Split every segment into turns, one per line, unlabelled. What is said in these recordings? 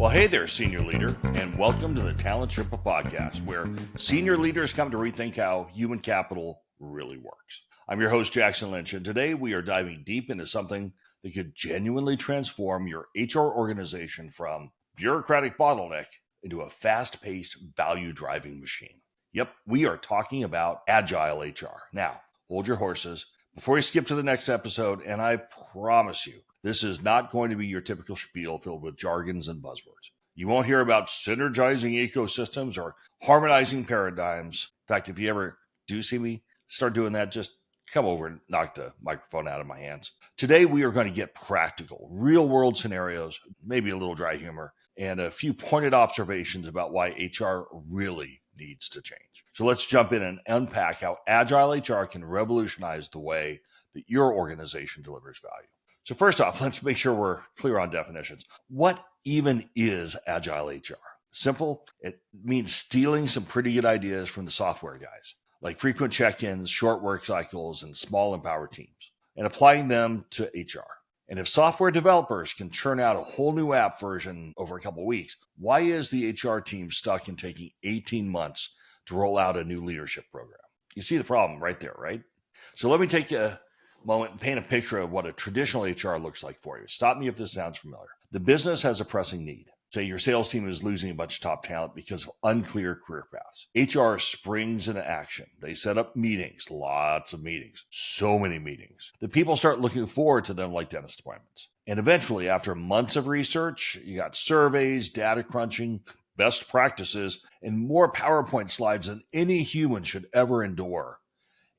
Well, hey there, senior leader, and welcome to the Talent Sherpa podcast, where senior leaders come to rethink how human capital really works. I'm your host, Jackson Lynch, and today we are diving deep into something that could genuinely transform your HR organization from bureaucratic bottleneck into a fast-paced, value-driving machine. Yep, we are talking about Agile HR. Now, hold your horses before you skip to the next episode, and I promise you, this is not going to be your typical spiel filled with jargons and buzzwords. You won't hear about synergizing ecosystems or harmonizing paradigms. In fact, if you ever do see me start doing that, just come over and knock the microphone out of my hands. Today, we are going to get practical, real-world scenarios, maybe a little dry humor, and a few pointed observations about why HR really needs to change. So let's jump in and unpack how Agile HR can revolutionize the way that your organization delivers value. So first off, let's make sure we're clear on definitions. What even is Agile HR? Simple, it means stealing some pretty good ideas from the software guys, like frequent check-ins, short work cycles, and small empowered teams, and applying them to HR. And if software developers can churn out a whole new app version over a couple of weeks, why is the HR team stuck in taking 18 months to roll out a new leadership program? You see the problem right there, right? So let me take a moment and paint a picture of what a traditional HR looks like for you. Stop me if this sounds familiar. The business has a pressing need. Say your sales team is losing a bunch of top talent because of unclear career paths. HR springs into action. They set up meetings, lots of meetings, so many meetings. The people start looking forward to them like dentist appointments. And eventually, after months of research, you got surveys, data crunching, best practices, and more PowerPoint slides than any human should ever endure.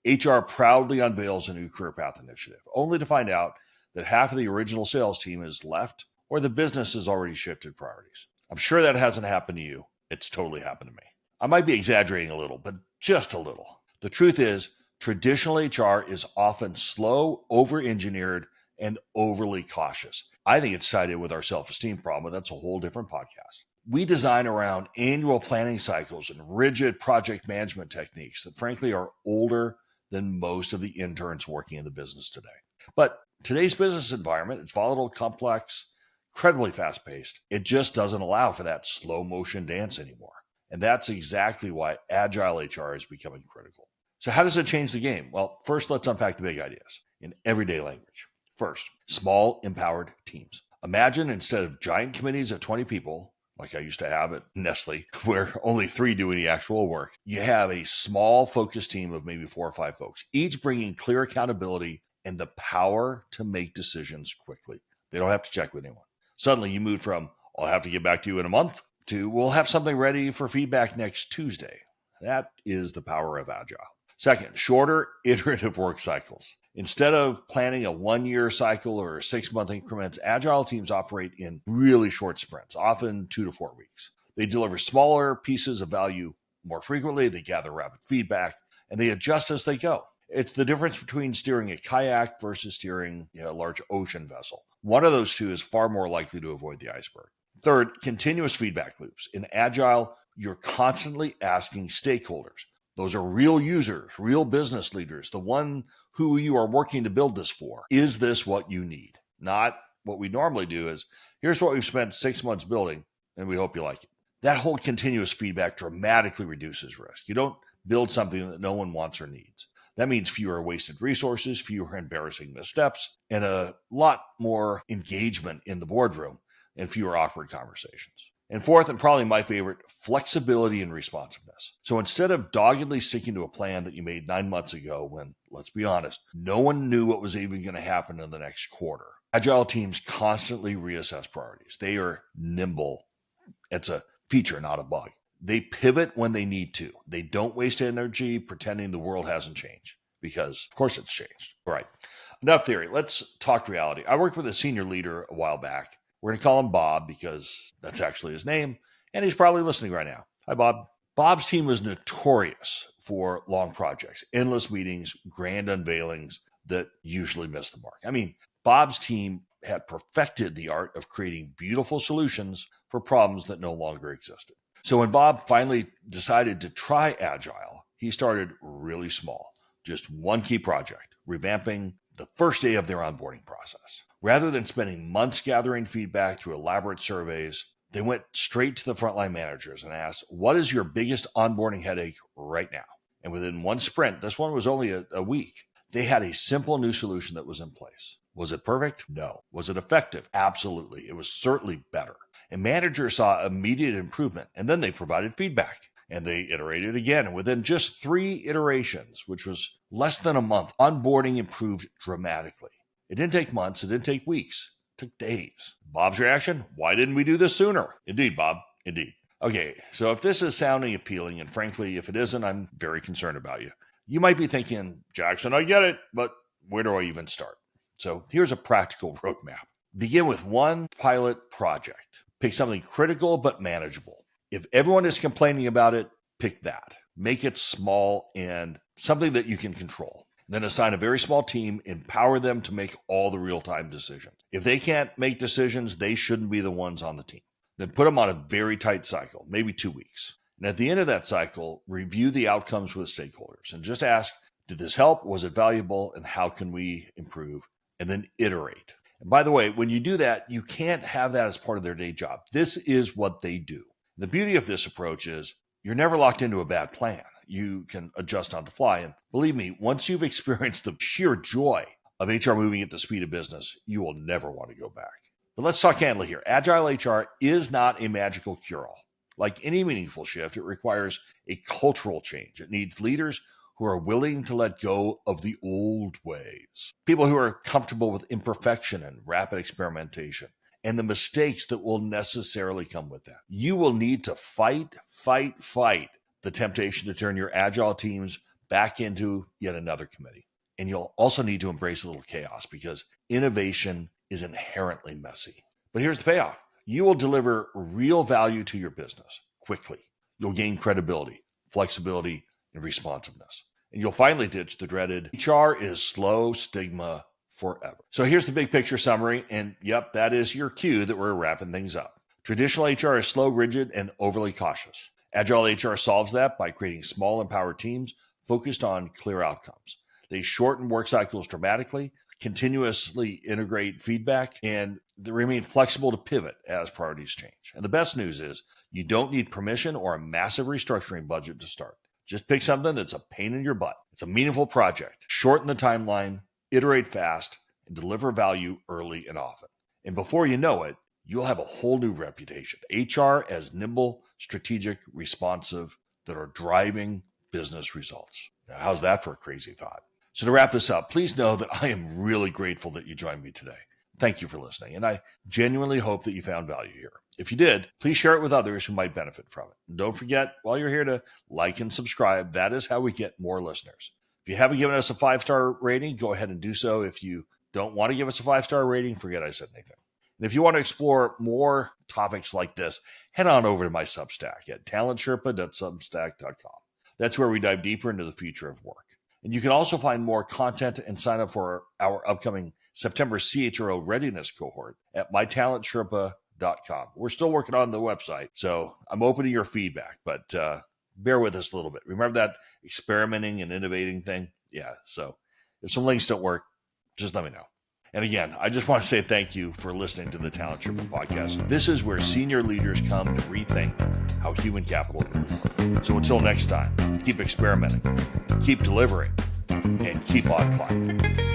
HR proudly unveils a new career path initiative, only to find out that half of the original sales team is left or the business has already shifted priorities. I'm sure that hasn't happened to you. It's totally happened to me. I might be exaggerating a little, but just a little. The truth is, traditional HR is often slow, over-engineered, and overly cautious. I think it's sided with our self-esteem problem, but that's a whole different podcast. We design around annual planning cycles and rigid project management techniques that frankly are older than most of the interns working in the business today. But today's business environment, it's volatile, complex, incredibly fast-paced. It just doesn't allow for that slow motion dance anymore. And that's exactly why Agile HR is becoming critical. So how does it change the game? Well, first, let's unpack the big ideas in everyday language. First, small, empowered teams. Imagine instead of giant committees of 20 people, like I used to have at Nestle, where only 3 do any actual work, you have a small focused team of maybe 4 or 5 folks, each bringing clear accountability and the power to make decisions quickly. They don't have to check with anyone. Suddenly you move from, I'll have to get back to you in a month, to we'll have something ready for feedback next Tuesday. That is the power of Agile. Second, shorter iterative work cycles. Instead of planning a 1-year cycle or 6-month increments, Agile teams operate in really short sprints, often 2 to 4 weeks. They deliver smaller pieces of value more frequently, they gather rapid feedback, and they adjust as they go. It's the difference between steering a kayak versus steering a large ocean vessel. One of those two is far more likely to avoid the iceberg. Third, continuous feedback loops. In Agile, you're constantly asking stakeholders. Those are real users, real business leaders, the one who you are working to build this for. Is this what you need? Not what we normally do is, here's what we've spent 6 months building, and we hope you like it. That whole continuous feedback dramatically reduces risk. You don't build something that no one wants or needs. That means fewer wasted resources, fewer embarrassing missteps, and a lot more engagement in the boardroom and fewer awkward conversations. And fourth, and probably my favorite, flexibility and responsiveness. So instead of doggedly sticking to a plan that you made 9 months ago when, let's be honest, no one knew what was even going to happen in the next quarter, Agile teams constantly reassess priorities. They are nimble. It's a feature, not a bug. They pivot when they need to. They don't waste energy pretending the world hasn't changed, because of course it's changed. All right, enough theory. Let's talk reality. I worked with a senior leader a while back. We're going to call him Bob because that's actually his name, and he's probably listening right now. Hi, Bob. Bob's team was notorious for long projects, endless meetings, grand unveilings that usually miss the mark. I mean, Bob's team had perfected the art of creating beautiful solutions for problems that no longer existed. So when Bob finally decided to try Agile, he started really small, just one key project, revamping the first day of their onboarding process. Rather than spending months gathering feedback through elaborate surveys, They went straight to the frontline managers and asked, what is your biggest onboarding headache right now? And within one sprint, this one was only a week, they had a simple new solution that was in place. Was it perfect? No. Was it effective? Absolutely. It was certainly better. And managers saw immediate improvement, and then they provided feedback. And they iterated again. And within just 3 iterations, which was less than a month, onboarding improved dramatically. It didn't take months. It didn't take weeks. It took days. Bob's reaction? Why didn't we do this sooner? Indeed, Bob. Indeed. Okay, so if this is sounding appealing, and frankly, if it isn't, I'm very concerned about you. You might be thinking, Jackson, I get it, but where do I even start? So here's a practical roadmap. Begin with one pilot project. Pick something critical but manageable. If everyone is complaining about it, pick that. Make it small and something that you can control. Then assign a very small team, empower them to make all the real-time decisions. If they can't make decisions, they shouldn't be the ones on the team. Then put them on a very tight cycle, maybe 2 weeks. And at the end of that cycle, review the outcomes with stakeholders and just ask, did this help? Was it valuable? And how can we improve? And then iterate. And by the way, when you do that, you can't have that as part of their day job. This is what they do. The beauty of this approach is you're never locked into a bad plan. You can adjust on the fly. And believe me, once you've experienced the sheer joy of HR moving at the speed of business, you will never want to go back. But let's talk candidly here. Agile HR is not a magical cure-all. Like any meaningful shift, it requires a cultural change. It needs leaders who are willing to let go of the old ways. People who are comfortable with imperfection and rapid experimentation and the mistakes that will necessarily come with that. You will need to fight the temptation to turn your Agile teams back into yet another committee. And you'll also need to embrace a little chaos because innovation is inherently messy. But here's the payoff. You will deliver real value to your business quickly. You'll gain credibility, flexibility, and responsiveness. And you'll finally ditch the dreaded HR is slow stigma forever. So here's the big picture summary. And yep, that is your cue that we're wrapping things up. Traditional HR is slow, rigid, and overly cautious. Agile HR solves that by creating small, empowered teams focused on clear outcomes. They shorten work cycles dramatically, continuously integrate feedback, and they remain flexible to pivot as priorities change. And the best news is you don't need permission or a massive restructuring budget to start. Just pick something that's a pain in your butt. It's a meaningful project. Shorten the timeline, iterate fast, and deliver value early and often. And before you know it, you'll have a whole new reputation. HR as nimble, strategic, responsive, that are driving business results. Now, how's that for a crazy thought? So to wrap this up, please know that I am really grateful that you joined me today. Thank you for listening, and I genuinely hope that you found value here. If you did, please share it with others who might benefit from it. And don't forget, while you're here, to like and subscribe. That is how we get more listeners. If you haven't given us a 5-star rating, go ahead and do so. If you don't want to give us a 5-star rating, forget I said anything. And if you want to explore more topics like this, head on over to my Substack at talentsherpa.substack.com. That's where we dive deeper into the future of work. And you can also find more content and sign up for our upcoming September CHRO readiness cohort at mytalentsherpa.com. We're still working on the website, so I'm open to your feedback, but bear with us a little bit. Remember that experimenting and innovating thing? Yeah, so if some links don't work, just let me know. And again, I just want to say thank you for listening to the Talent Sherpa podcast. This is where senior leaders come to rethink how human capital really works. So until next time, keep experimenting, keep delivering, and keep on climbing.